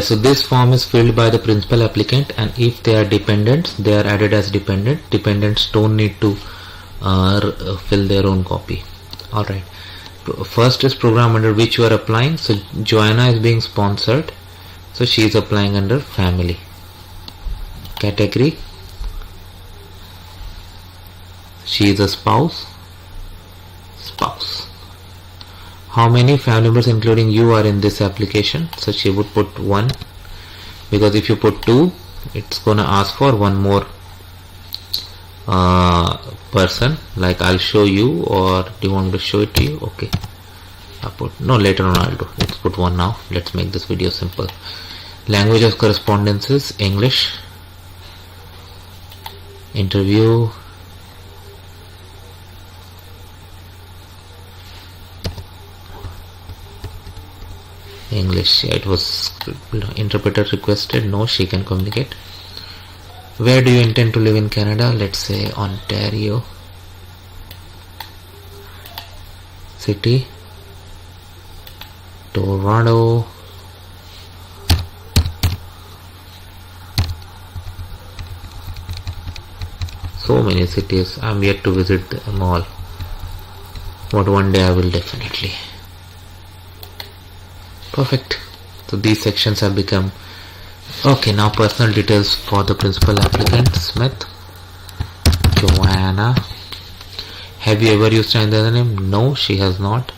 So this form is filled by the principal applicant, and if they are dependents, they are added as dependent. Dependents don't need to fill their own copy. Alright, first is program under which you are applying. So Joanna is being sponsored, so she is applying under family. Category, she is a spouse. How many family members including you are in this application? So she would put 1, because if you put 2, it's gonna ask for one more person. Like I'll show you, or do you want me to show it to you? Okay, I put, no, later on I'll do. Let's put 1 now. Let's make this video simple. Language of correspondence is English. Interview, English. Yeah, it was interpreter requested. No, she can communicate. Where do you intend to live in Canada? Let's say Ontario. City, Toronto. So many cities. I'm yet to visit them all, but one day I will definitely. Perfect. So these sections have become okay. Now personal details for the principal applicant, Smith. Joanna. Have you ever used any other name? No, she has not.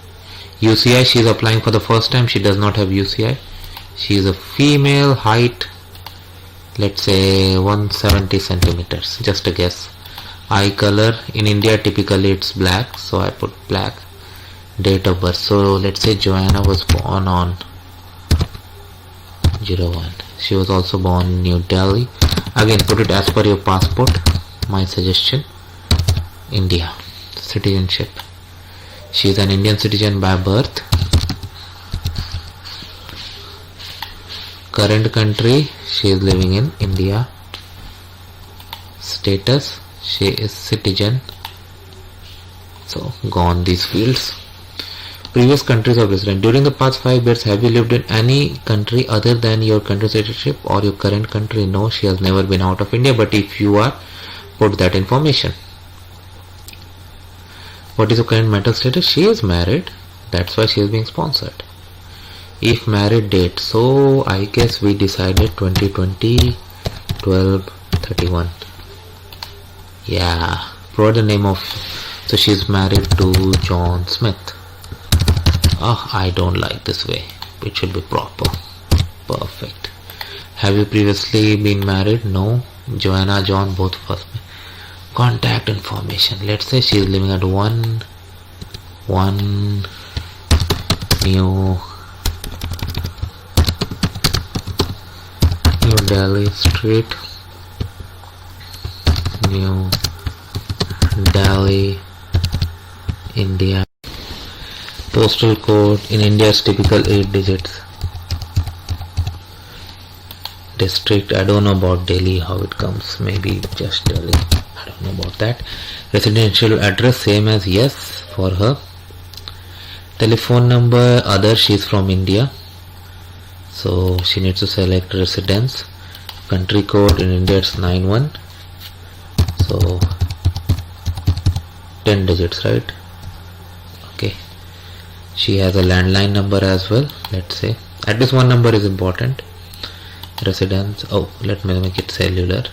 UCI, she is applying for the first time. She does not have UCI. She is a female. Height, let's say 170 centimeters. Just a guess. Eye color, in India typically it's black, so I put black. Date of birth, so let's say Joanna was born on 01. She was also born in New Delhi. Again, put it as per your passport. My suggestion. India. Citizenship, she is an Indian citizen by birth. Current country, she is living in India. Status, she is citizen. So go on these fields. Previous countries of residence. During the past 5 years, have you lived in any country other than your country citizenship or your current country? No, she has never been out of India, but if you are, put that information. What is her current marital status? She is married, that's why she is being sponsored. If married date, so I guess we decided 2020 12/31. Yeah, provide the name of, so she is married to John Smith. Oh, I don't like this way. It should be proper. Perfect. Have you previously been married? No. Joanna, John, both of us. Contact information. Let's say she is living at 1 New Delhi Street, New Delhi, India. Postal code in India is typical 8 digits. District, I don't know about Delhi, how it comes. Maybe just Delhi. I don't know about that. Residential address, same as yes for her. Telephone number, other, she is from India, so she needs to select residence. Country code in India it's 91, so 10 digits, right? Okay. She has a landline number as well. Let's say at least one number is important. Residence, oh, let me make it cellular.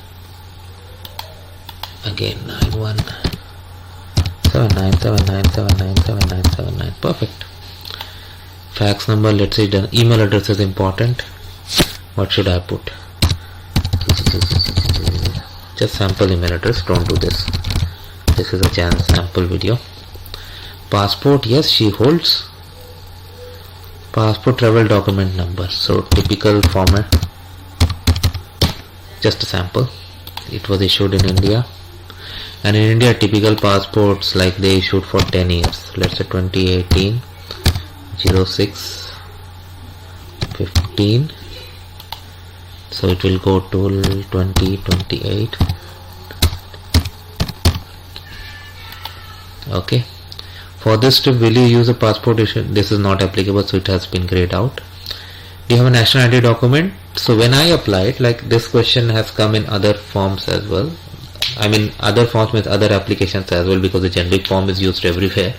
Again 91 7979979797. Perfect. Fax number, let's say done. Email address is important. What should I put? Just sample email address, don't do this. This is a sample video. Passport, yes, she holds. Passport travel document number, so typical format. Just a sample. It was issued in India, and in India typical passports like they issued for 10 years. Let's say 2018 06 15, so it will go to 2028. Okay, for this trip will you use a passport issue? This is not applicable, so it has been grayed out. Do you have a national ID document? So when I applied, like this question has come in other forms as well. I mean other forms with other applications as well, because the generic form is used everywhere.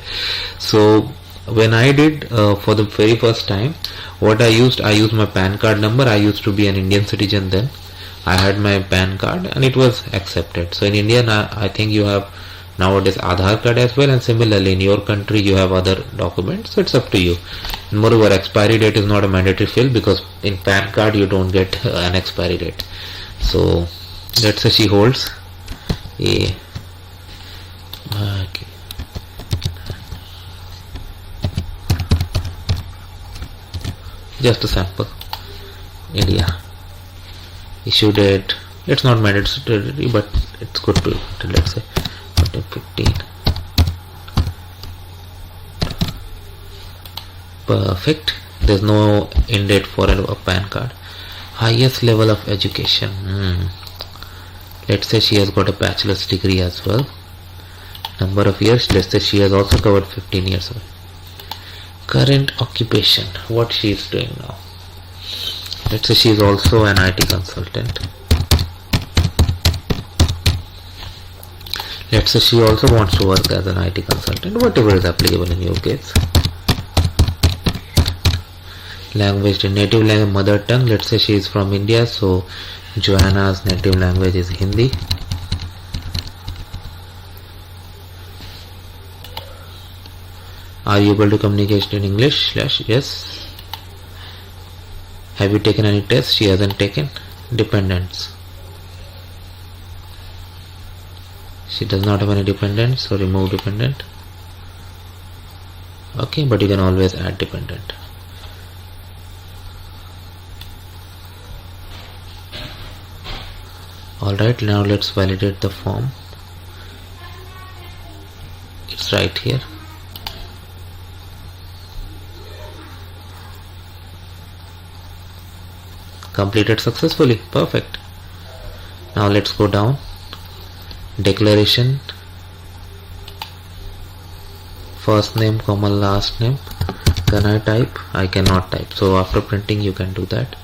So when I did for the very first time, what I used my PAN card number. I used to be an Indian citizen then. I had my PAN card and it was accepted. So in India now, I think you have nowadays Aadhaar card as well, and similarly in your country you have other documents, so it's up to you. And moreover, expiry date is not a mandatory field, because in PAN card you don't get an expiry date. So let's say she holds a just a sample. India, issue date, it's not mandatory but it's good to, let's say 15. Perfect. There's no end date for a PAN card. Highest level of education, let's say she has got a bachelor's degree as well. Number of years, let's say she has also covered 15 years. Current occupation, what she is doing now. Let's say she is also an IT consultant. Let's say she also wants to work as an IT consultant, whatever is applicable in your case. Language, native language, mother tongue. Let's say she is from India, so Joanna's native language is Hindi. Are you able to communicate in English? Yes. Have you taken any tests? She hasn't taken. Dependents. She does not have any dependents, so remove dependent. Okay, but you can always add dependent. Alright, now let's validate the form. It's right here. Completed successfully. Perfect. Now let's go down. Declaration. First name, comma, last name. Can I type? I cannot type. So after printing you can do that.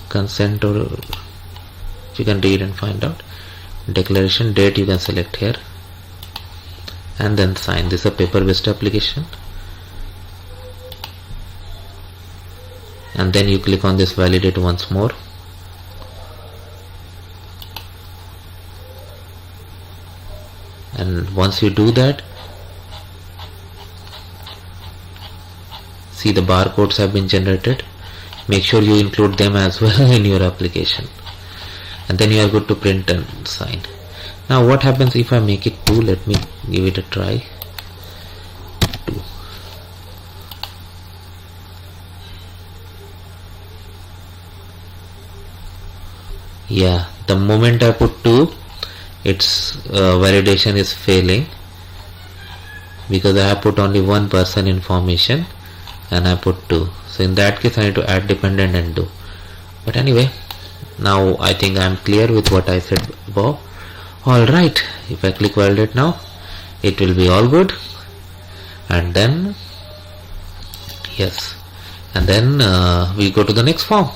Consent, or you can read and find out. Declaration, date you can select here. And then sign. This is a paper-based application. And then you click on this validate once more. And once you do that, see the barcodes have been generated. Make sure you include them as well in your application. And then you are good to print and sign. Now what happens if I make it 2? Let me give it a try. 2. Yeah, the moment I put 2, its validation is failing, because I have put only one person information and I put 2. So in that case I need to add dependent and do. But anyway, now I think I am clear with what I said above. Alright, if I click validate now, it will be all good. And then yes, and then we go to the next form.